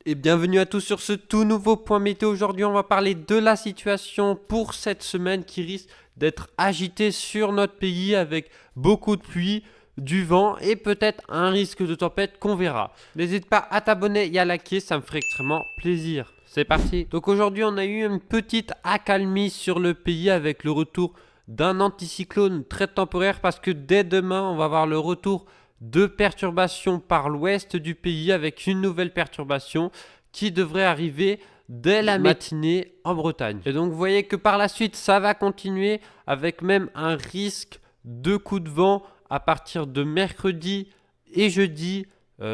Et bienvenue à tous sur ce tout nouveau point météo. Aujourd'hui, on va parler de la situation pour cette semaine qui risque d'être agitée sur notre pays avec beaucoup de pluie, du vent et peut-être un risque de tempête qu'on verra. N'hésite pas à t'abonner et à liker, ça me ferait extrêmement plaisir. C'est parti. Donc aujourd'hui, on a eu une petite accalmie sur le pays avec le retour d'un anticyclone très temporaire parce que dès demain, on va avoir le retour de perturbations par l'ouest du pays avec une nouvelle perturbation qui devrait arriver dès la matinée en Bretagne. Et donc vous voyez que par la suite ça va continuer avec même un risque de coups de vent à partir de mercredi et jeudi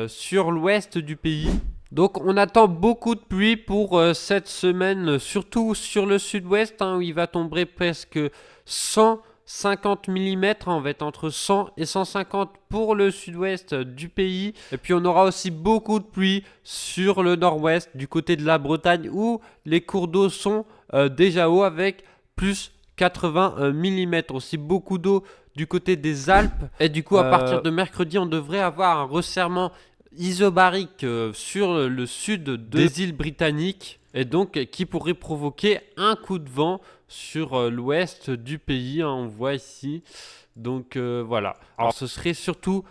sur l'ouest du pays. Donc on attend beaucoup de pluie pour cette semaine, surtout sur le sud-ouest où il va tomber presque 150 mm, on va être entre 100 et 150 pour le sud-ouest du pays. Et puis on aura aussi beaucoup de pluie sur le nord-ouest, du côté de la Bretagne, où les cours d'eau sont déjà hauts avec plus 80 mm. Aussi beaucoup d'eau du côté des Alpes. Et du coup, à partir de mercredi, on devrait avoir un resserrement isobarique sur le sud des îles britanniques. Et donc qui pourrait provoquer un coup de vent sur l'ouest du pays, on voit ici. Donc voilà. Alors ce serait surtout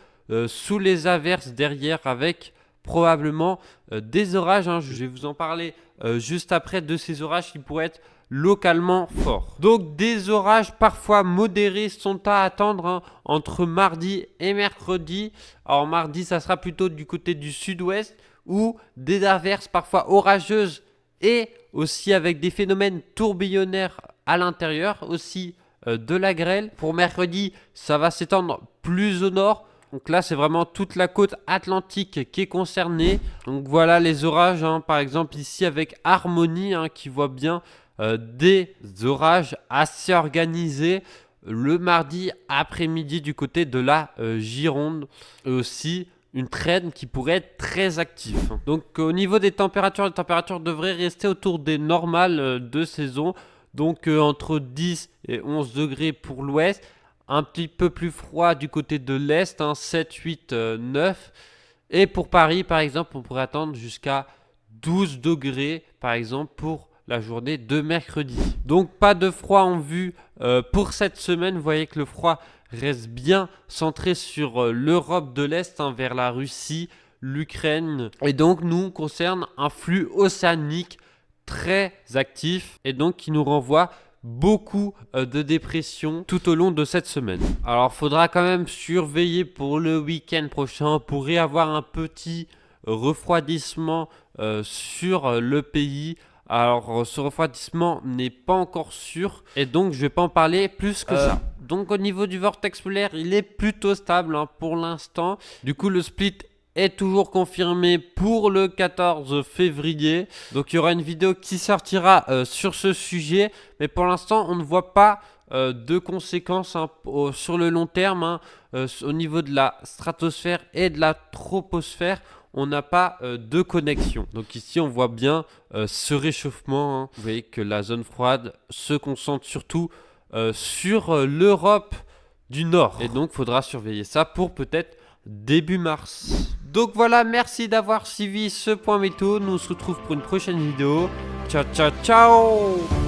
sous les averses derrière avec probablement des orages. Je vais vous en parler juste après de ces orages qui pourraient être localement forts. Donc des orages parfois modérés sont à attendre entre mardi et mercredi. Alors mardi, ça sera plutôt du côté du sud-ouest où des averses parfois orageuses et aussi avec des phénomènes tourbillonnaires à l'intérieur, aussi de la grêle. Pour mercredi, ça va s'étendre plus au nord. Donc là, c'est vraiment toute la côte atlantique qui est concernée. Donc voilà les orages, par exemple ici avec Harmonie, qui voit bien des orages assez organisés le mardi après-midi du côté de la Gironde. Et aussi une traîne qui pourrait être très active. Donc au niveau des températures, les températures devraient rester autour des normales de saison. Donc entre 10 et 11 degrés pour l'ouest. Un petit peu plus froid du côté de l'est, 7, 8, 9. Et pour Paris, par exemple, on pourrait attendre jusqu'à 12 degrés, par exemple, pour la journée de mercredi. Donc pas de froid en vue pour cette semaine. Vous voyez que le froid reste bien centré sur l'Europe de l'Est, vers la Russie, l'Ukraine. Et donc nous concerne un flux océanique très actif et donc qui nous renvoie beaucoup de dépression tout au long de cette semaine. Alors faudra quand même surveiller pour le week-end prochain. On pourrait avoir un petit refroidissement sur le pays. Alors ce refroidissement n'est pas encore sûr et donc je vais pas en parler plus que ça. Donc au niveau du vortex polaire, il est plutôt stable pour l'instant. Du coup le split est toujours confirmé pour le 14 février. Donc il y aura une vidéo qui sortira sur ce sujet. Mais pour l'instant, on ne voit pas de conséquences sur le long terme. Au niveau de la stratosphère et de la troposphère, on n'a pas de connexion. Donc ici, on voit bien ce réchauffement. Vous voyez que la zone froide se concentre surtout sur l'Europe du Nord. Et donc, il faudra surveiller ça pour peut-être début mars. Donc voilà, merci d'avoir suivi ce point météo. Nous on se retrouve pour une prochaine vidéo. Ciao, ciao, ciao!